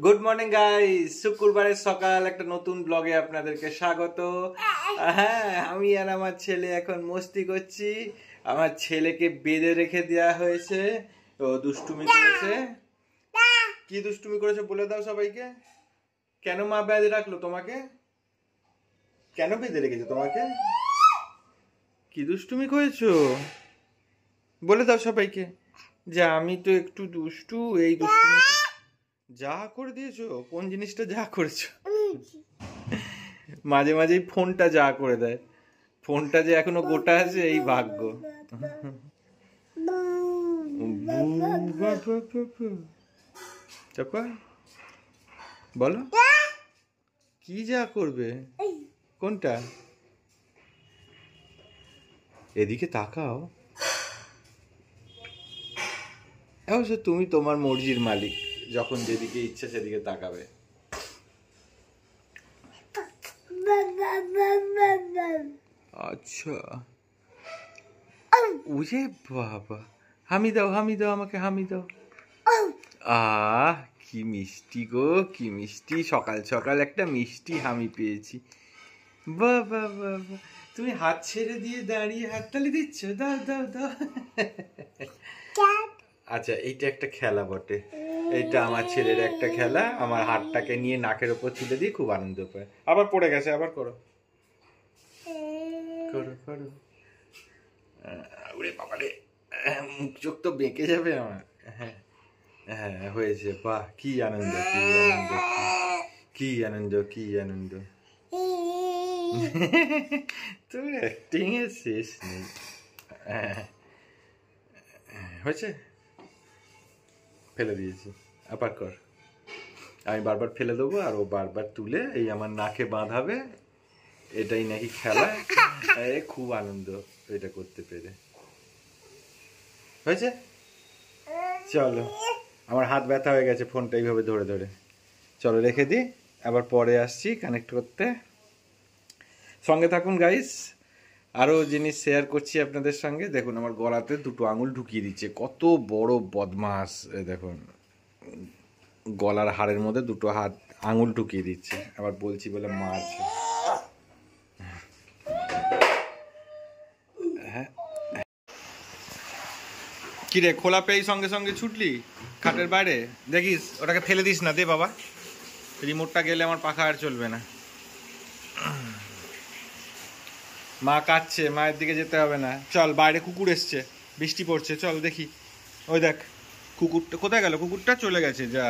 Good morning guys, শুক্রবারের সকাল একটা নতুন ব্লগে আপনাদেরকে স্বাগত। হ্যাঁ, আমি আর আমার ছেলে এখন মস্তি করছি। আমার ছেলেকে বেঁধে রেখে দেওয়া হয়েছে, ও দুষ্টুমি করেছে। কি দুষ্টুমি করেছে বলে দাও সবাইকে। কেন মা বেঁধে রাখলো তোমাকে? কেন বেঁধে রেখেছে তোমাকে? কি দুষ্টুমি করেছো বলে দাও সবাইকে। যে আমি তো একটু দুষ্টু, এই দুষ্টুমি যা করে দিয়েছো। কোন জিনিসটা যা করেছো? মাঝে মাঝেই ফোনটা যা করে দেয়। ফোনটা যে এখনো গোটা আছে এই ভাগ্য। তারপর বলো কি যা করবে? কোনটা? এদিকে তাকাও। অবশ্য তুমি তোমার মর্জির মালিক, যখন যেদিকে ইচ্ছা সেদিকে তাকাবে। আচ্ছা, ওরে বাবা, হামি দাও, হামি দাও, আমাকে হামি দাও। কি মিষ্টি গো, কি মিষ্টি। সকাল সকাল একটা মিষ্টি হামি পেয়েছি। বাহ বাহ বাহ বাহ। তুমি হাত ছেড়ে দিয়ে দাঁড়িয়ে হাততালি দিচ্ছ? দাও দাও দাও। আচ্ছা, এইটা একটা খেলা বটে। এইটা আমার ছেলের একটা খেলা। আমার হাতটাকে নিয়ে নাকের উপর তুলে দিয়ে খুব আনন্দ পায়। আবার পড়ে গেছে, আবার করো করো করো। ওরে বাবারে, মুখ চোখ তো বেঁকে যাবে আমার। হ্যাঁ হ্যাঁ, হয়েছে। বাহ, কি আনন্দ, কি আনন্দ, কি আনন্দ, কি আনন্দ। তোর অ্যাক্টিং এর শেষ নেই। হয়েছে, ফেলে দিয়েছি। আবার কর। আমি বারবার ফেলে দেবো আর ও বারবার তুলে এই আমার নাকে বাঁধাবে। এটাই নাকি খেলা। খুব আনন্দ এটা করতে পেরে। হয়েছে, চলো। আমার হাত ব্যথা হয়ে গেছে ফোনটা এইভাবে ধরে ধরে। চলো রেখে দিই, আবার পরে আসছি কানেক্ট করতে। সঙ্গে থাকুন গাইস, আরও জিনিস শেয়ার করছি আপনাদের সঙ্গে। দেখুন, আমার গলাতে দুটো আঙুল ঢুকিয়ে দিচ্ছে। কত বড় বদমাস! দেখুন, গলার হাড়ের মধ্যে দুটো আঙুল ঢুকিয়ে দিচ্ছে। আবার বলছি বলে মারছে। হ্যাঁ, কিরে, খোলা পেয়ে সঙ্গে সঙ্গে ছুটলি খাটের বাইরে? দেখিস, ওটাকে ফেলে দিস না। দে বাবা, রিমোটটা গেলে আমার পাখা আর চলবে না। মা কাঁদছে, মায়ের দিকে যেতে হবে না। চল, বাইরে কুকুর এসছে, বৃষ্টি পড়ছে, চল দেখি। ওই দেখ, কুকুরটা কোথায় গেল? কুকুরটা চলে গেছে। যা,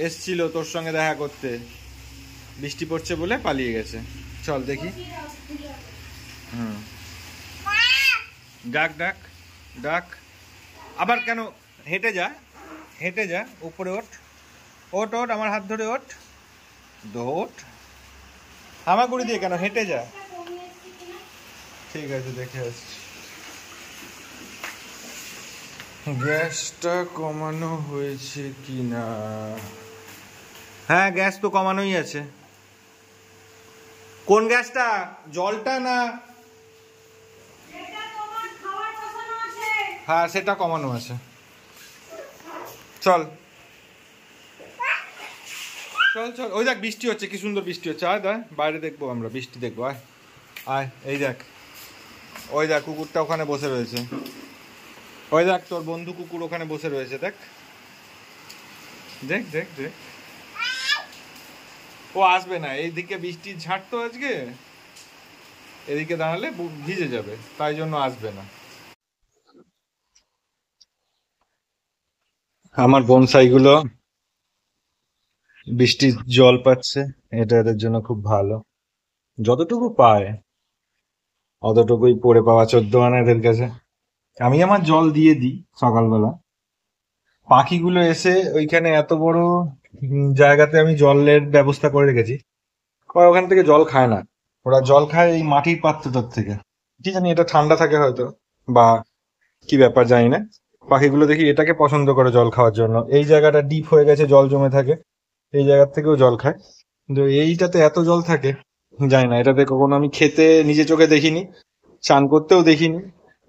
এসছিল তোর সঙ্গে দেখা করতে, বৃষ্টি পড়ছে বলে পালিয়ে গেছে। চল দেখি। ডাক ডাক ডাক। আবার কেন? হেঁটে যা, হেঁটে যা, উপরে ওঠ, ওঠ ওঠ, আমার হাত ধরে ওঠ, ওঠ। হামাগুড়ি দিয়ে কেন? হেঁটে যা। ঠিক আছে, দেখে আসছি। গ্যাসটা কমানো হয়েছে কি না? হ্যাঁ, গ্যাস তো কমানোই আছে। কোন গ্যাসটা? জলটা না? হ্যাঁ, সেটা কমানো আছে। চল চল চল। ওই দেখ, বৃষ্টি হচ্ছে, কি সুন্দর বৃষ্টি হচ্ছে। আয় দেখ, বাইরে দেখবো, আমরা বৃষ্টি দেখবো। আয় আয়, এই দেখ, ওই দেখ কুকুরটা ওখানে বসে রয়েছে। ওই দেখ, তোর বন্ধু কুকুর ওখানে বসে রয়েছে। দেখ দেখ দেখ দেখ। ও আসবে না, এইদিকে বৃষ্টির ঝাড় তো আজকে, এদিকে দাঁড়ালে ভিজে যাবে, তাই জন্য আসবে না। আমার বনসাইগুলো বৃষ্টির জল পাচ্ছে, এটা এদের জন্য খুব ভালো। যতটুকু পায় অতটুকুই পড়ে পাওয়া 14 আনা এদের কাছে। আমি আমার জল দিয়ে দিই সকালবেলা। পাখিগুলো এসে ওইখানে এত বড় জায়গাতে আমি জলের ব্যবস্থা করে রেখেছি, ওরা ওখান থেকে জল খায় না। ওরা জল খায় এই মাটির পাত্রটার থেকে। কি জানি, এটা ঠান্ডা থাকে হয়তো, বা কি ব্যাপার জানি না। পাখিগুলো দেখি এটাকে পছন্দ করে জল খাওয়ার জন্য। এই জায়গাটা ডিপ হয়ে গেছে, জল জমে থাকে, এই জায়গার থেকেও জল খায়। কিন্তু এইটাতে এত জল থাকে, জানি না। এটাতে কখনো আমি খেতে নিজে চোখে দেখিনি, চান করতেও দেখিনি।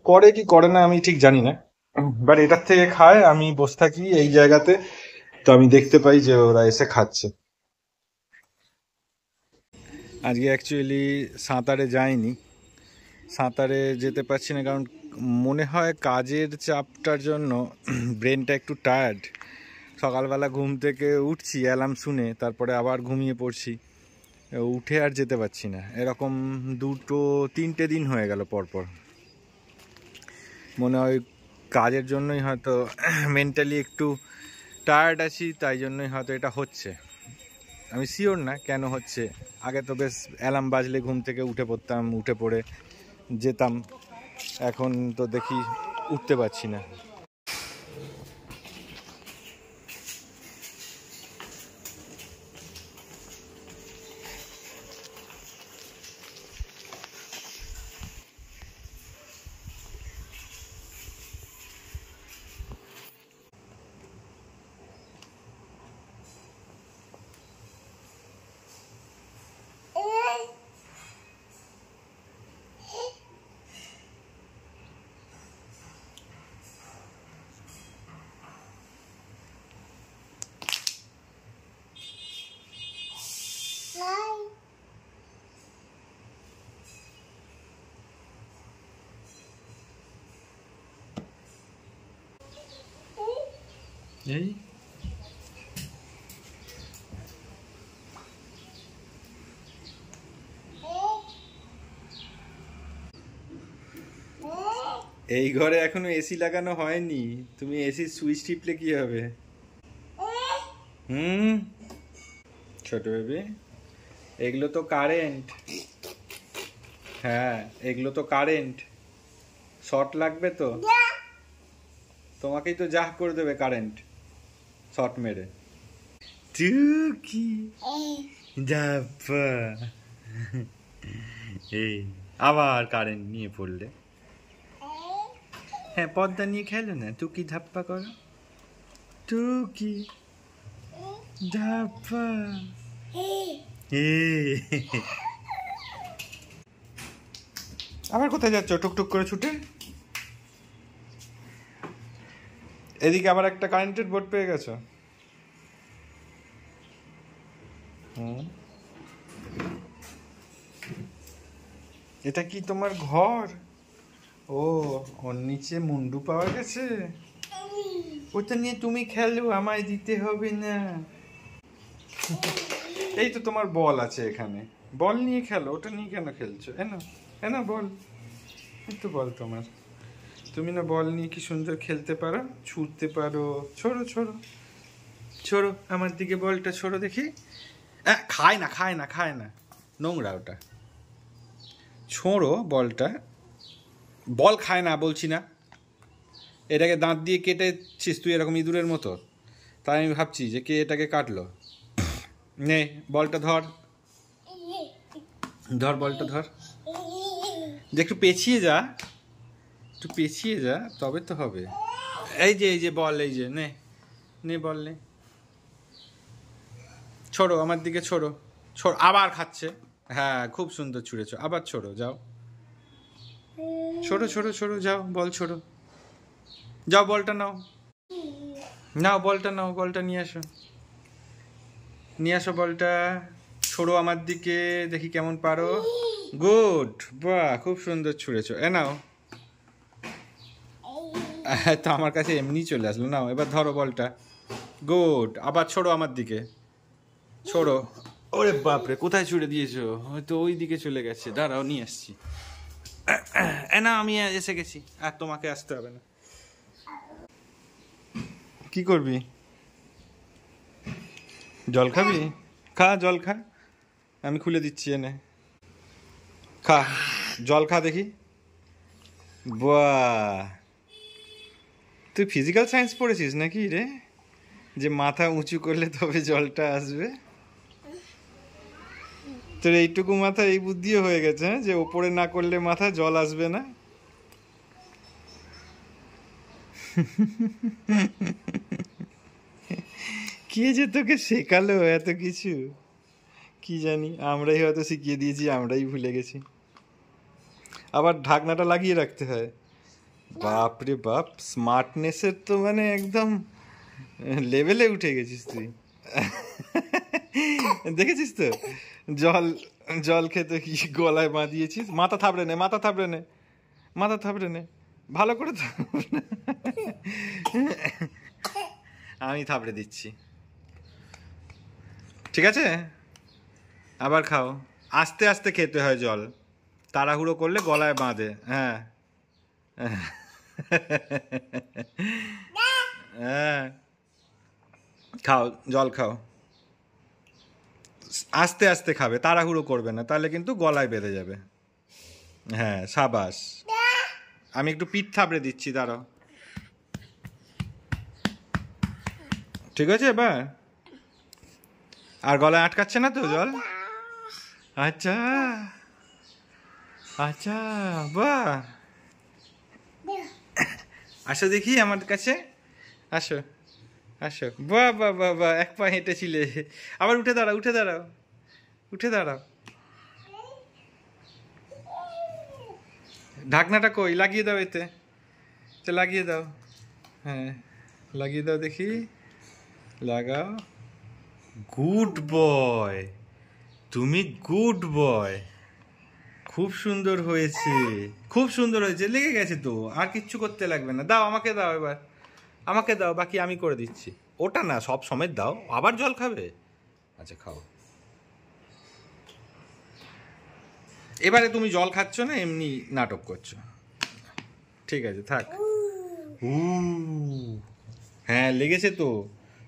করে কি করে না আমি ঠিক জানি না, বাট এটার থেকে খায়। আমি বসে থাকি এই জায়গাতে, তো আমি দেখতে পাই যে ওরা এসে খাচ্ছে। আজকে অ্যাকচুয়ালি সাঁতারে যাইনি, সাঁতারে যেতে পারছি না কারণ মনে হয় কাজের চাপটার জন্য ব্রেনটা একটু টায়ার্ড। সকালবেলা ঘুম থেকে উঠছি অ্যালার্ম শুনে, তারপরে আবার ঘুমিয়ে পড়ছি, উঠে আর যেতে পারছি না। এরকম 2-3টে দিন হয়ে গেল পরপর। মনে হয় কাজের জন্যই হয়তো মেন্টালি একটু টায়ার্ড আছি, তাই জন্যই হয়তো এটা হচ্ছে। আমি শিওর না কেন হচ্ছে। আগে তো বেশ অ্যালার্ম বাজলে ঘুম থেকে উঠে পড়তাম, উঠে পড়ে যেতাম। এখন তো দেখি উঠতে পারছি না। এই এই ঘরে এখনো এসি লাগানো হয়নি, তুমি এসির সুইচ টিপলে কি হবে? ছোট বেবি, এগুলো তো কারেন্ট। হ্যাঁ, এগুলো তো কারেন্ট, শর্ট লাগবে তো। তোমাকেই তো যা করে দেবে কারেন্ট, শর্ট মেরে। টুকি এই আবার কারেন্ট নিয়ে পড়লে। হ্যাঁ, পর্দা নিয়ে খেলো না, টুকি ধাপ্পা করো, টুকি ধাপ্পা। আবার কোথায় যাচ্ছ টুকটুক করে ছুটে? এদিকে আবার একটা কারেন্টের বোর্ড পেয়ে গেছো। এটা কি তোমার ঘর? ও, ওর নিচে মুন্ডু পাওয়া গেছে, ওটা নিয়ে তুমি খেলো, আমায় দিতে হবে না। এই তো তোমার বল আছে এখানে, বল নিয়ে খেলো, ওটা নিয়ে কেন খেলছো? এনো এনো বল, এই তো বল তোমার। তুমি না বল নিয়ে কি সুন্দর খেলতে পারো, ছুটতে পারো। ছোড়ো ছোড়ো ছোড়ো, আমার দিকে বলটা ছোড়ো দেখি। খায় না খায় না খায় না, নোংরা ওটা। ছোড়ো বলটা। বল খায় না বলছি না, এটাকে দাঁত দিয়ে কেটেছিস তুই এরকম ইঁদুরের মতো, তাই আমি ভাবছি যে কে এটাকে কাটলো। নে বলটা ধর, ধর বলটা ধর, যে একটু পেছিয়ে যা, একটু পেছিয়ে যা, তবে তো হবে। এই যে বল, এই যে নে নে বল নে, ছোড়ো আমার দিকে, ছোড়ো ছোড়ো। আবার খাচ্ছে। হ্যাঁ, খুব সুন্দর ছুঁড়েছো, আবার ছোড়ো, যাও ছোড়ো ছোড়ো ছোড়ো, যাও বল ছোড়ো, যাও বলটা নাও, নাও বলটা নাও, বলটা নিয়ে আসো, নিয়ে আসো বলটা, ছোড়ো আমার দিকে, দেখি কেমন পারো। গুড, বাহ, খুব সুন্দর ছুঁড়েছো। নাও। তো আমার কাছে এমনি চলে আসলো। নাও এবার ধরো বলটা। গুড, আবার ছোড়ো আমার দিকে, ছোড়ো। ওরে বাপরে, কোথায় ছুড়ে দিয়েছো? হয়তো ওই দিকে চলে গেছে, দাঁড়াও নিয়ে আসছি। না, আমি এসে গেছি, আর তোমাকে আসতে হবে না। কি করবি? জল খাবি? খা, জল খা, আমি খুলে দিচ্ছি, এনে খা, জল খা দেখি। বাহ, তুই ফিজিক্যাল সায়েন্স পড়েছিস নাকি রে, যে মাথা উঁচু করলে তবে জলটা আসবে? তোর এইটুকু মাথা এই বুদ্ধিও হয়ে গেছে, হ্যাঁ, যে ওপরে না করলে মাথা জল আসবে না। কে যে তোকে শেখালো এত কিছু, কি জানি, আমরাই হয়তো শিখিয়ে দিয়েছি, আমরাই ভুলে গেছি। আবার ঢাকনাটা লাগিয়ে রাখতে হয়। বাপ রে বাপ, স্মার্টনেসের তো মানে একদম লেভেলে উঠে গেছিস তুই। দেখেছিস তো জল জল খেতে কি গলায় বাঁধিয়েছিস। মাথা থাবড়ে নে, মাথা থাবড়ে নে, মাথা থাবড়ে নে, ভালো করে আমি থাবড়ে দিচ্ছি, ঠিক আছে? আবার খাও, আস্তে আস্তে খেতে হয় জল, তাড়াহুড়ো করলে গলায় বাঁধে। হ্যাঁ হ্যাঁ, খাও জল খাও, আস্তে আস্তে খাবে, তাড়াহুড়ো করবে না, তাহলে কিন্তু গলায় বেঁধে যাবে। হ্যাঁ সাবাস, আমি একটু পিঠ থাবড়ে দিচ্ছি, দাঁড়াও, ঠিক আছে এবার? আর গলায় আটকাচ্ছে না তো জল? আচ্ছা আচ্ছা, বাহ, আসো দেখি আমার কাছে, আসো আসো, বাহ বাহ বাহ বাহ, এক পা হেঁটেছিলে, আবার উঠে দাঁড়াও, উঠে দাঁড়াও, উঠে দাঁড়াও। ঢাকনাটা কই, লাগিয়ে দাও এতে, লাগিয়ে দাও, হ্যাঁ লাগিয়ে দাও দেখি, লাগাও। গুড বয়, তুমি গুড বয়, খুব সুন্দর হয়েছে, খুব সুন্দর হয়েছে, লেগে গেছে তো, আর কিচ্ছু করতে লাগবে না। দাও আমাকে দাও, এবার আমাকে দাও, বাকি আমি করে দিচ্ছি। ওটা না, সব সময় দাও, আবার জল খাবে? আচ্ছা খাও। এবারে তুমি জল খাচ্ছ না, এমনি নাটক করছো, ঠিক আছে থাক। হ্যাঁ লেগেছে তো,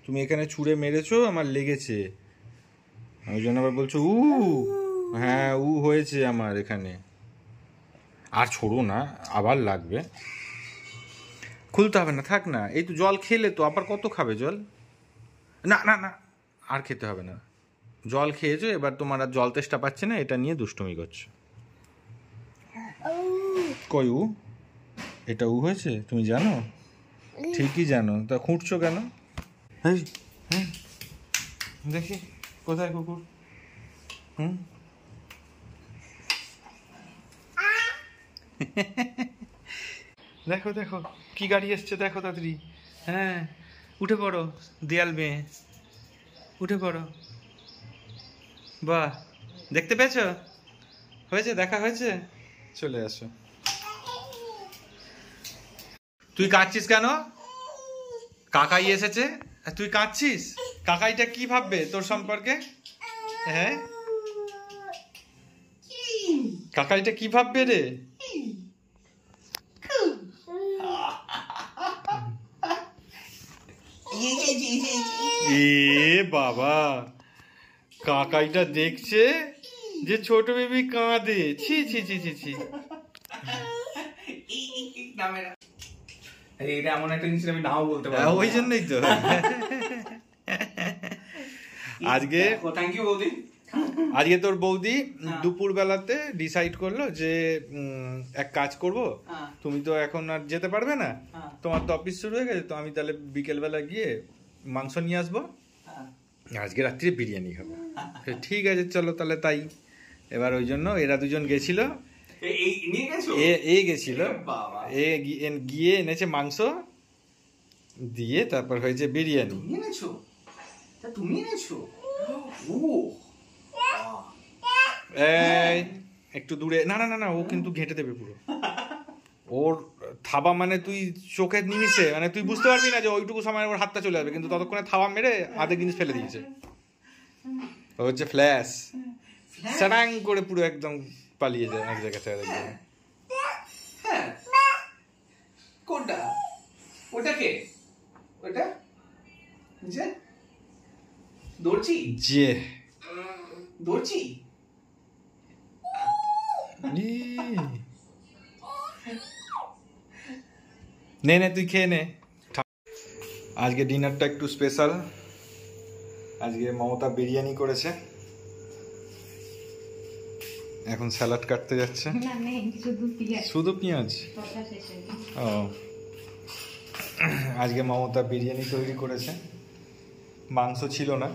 তুমি এখানে ছুঁড়ে মেরেছো, আমার লেগেছে, ওই জন্য আবার বলছো হ্যাঁ হয়েছে আমার এখানে। আর ছোড়ো না, আবার লাগবে, খুলতে হবে না, থাক না, এই তো জল খেলে তো, আবার কত খাবে জল? না না না, আর খেতে হবে না, জল খেয়েছো, এবার তোমার আর জল তেষ্টা পাচ্ছে না, এটা নিয়ে দুষ্টুমি করছো। কই এটা হয়েছে, তুমি জানো? ঠিকই জানো, তা খুঁটছো কেন? দেখি কোথায় কুকুর? দেখো দেখো কি গাড়ি এসছে, দেখো তাড়াতাড়ি, হ্যাঁ উঠে পড়ো, দেয়াল বেয়ে উঠে পড়ো, বাহ, দেখতে পেয়েছো? হয়েছে, দেখা হয়েছে, চলে আসো। তুই কাঁদছিস কেন? কাকাই এসেছে, তুই কাঁদছিস? কাকাইটা কি ভাববে তোর সম্পর্কে? হ্যাঁ কাকাইটা কি ভাববে রে? এ বাবা, কাকাইটা দেখছে যে ছোট বেবি কাঁদে, ছি ছি ছি ছি ছি। এটা এমন একটা জিনিস আমি নাও বলতে পারি, ওই জন্যই তো আজকে থ্যাংক ইউ বৌদি। আজকে তোর বৌদি দুপুর বেলাতে ডিসাইড করলো যে এক কাজ করব, তুমি তো এখন আর যেতে পারবে না, তোমার তো অফিস শুরু হয়ে গেছে, তো আমি তাহলে বিকেল বেলা গিয়ে মাংস নিয়ে আসবো, আজকে রাত্রে বিরিয়ানি খাবো। ঠিক আছে চলো তাহলে তাই। এবার ওই জন্য এরা দুজন গেছিল, গেছিল, গিয়ে এনেছে মাংস দিয়ে, তারপর হয়েছে বিরিয়ানি। তুমি এনেছো? একটু দূরে, না না না না, ও কিন্তু ঘেঁটে দেবে পুরো, ওর থাবা মানে তুই চোখের নিমিষে, মানে তুই বুঝতে পারবি না যে ওইটুকু সময় ওর হাতটা চলে যাবে, কিন্তু ততক্ষণে থাবা মেরে আধে জিনিস ফেলে দিয়েছে। ও হচ্ছে ফ্ল্যাশ, সাডাং করে পুরো একদম পালিয়ে যায় এক জায়গা থেকে আরেক জায়গায়। কোনটা? ওটা কে? ওটা যে দর্জি, যে দর্জি নে নে তুই খেয়ে নে। আজকে ডিনারটা একটু স্পেশাল, আজকে মমতা বিরিয়ানি করেছে, এখন স্যালাড কাটতে যাচ্ছে। শুধু পেঁয়াজ? ও, আজকে মমতা বিরিয়ানি তৈরি করেছে, মাংস ছিল না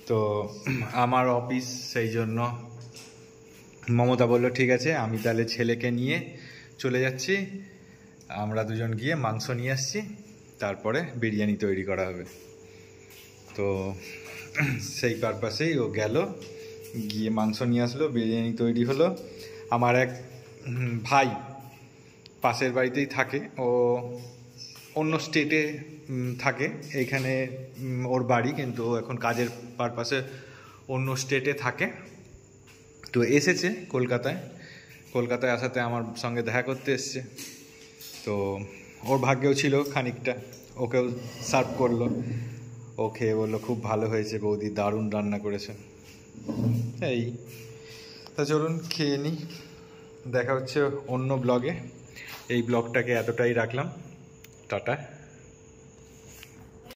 তো আমার অফিস, সেই জন্য মমতা বললো ঠিক আছে আমি তাহলে ছেলেকে নিয়ে চলে যাচ্ছি, আমরা দুজন গিয়ে মাংস নিয়ে আসছি, তারপরে বিরিয়ানি তৈরি করা হবে। তো সেই পারপাসেই ও গেল, গিয়ে মাংস নিয়ে আসলো, বিরিয়ানি তৈরি হলো। আমার এক ভাই পাশের বাড়িতেই থাকে, ও অন্য স্টেটে থাকে, এইখানে ওর বাড়ি, কিন্তু ও এখন কাজের পারপাসে অন্য স্টেটে থাকে। তো এসেছে কলকাতায় আসাতে আমার সঙ্গে দেখা করতে এসছে। তো ওর ভাগ্যেও ছিল খানিকটা, ওকেও সার্ভ করলো। ও খেয়ে বললো খুব ভালো হয়েছে বৌদি, দারুণ রান্না করেছে। এই তা চলুন খেয়ে নিই, দেখা হচ্ছে অন্য ব্লগে। এই ব্লগটাকে এতটাই রাখলাম, টাটা।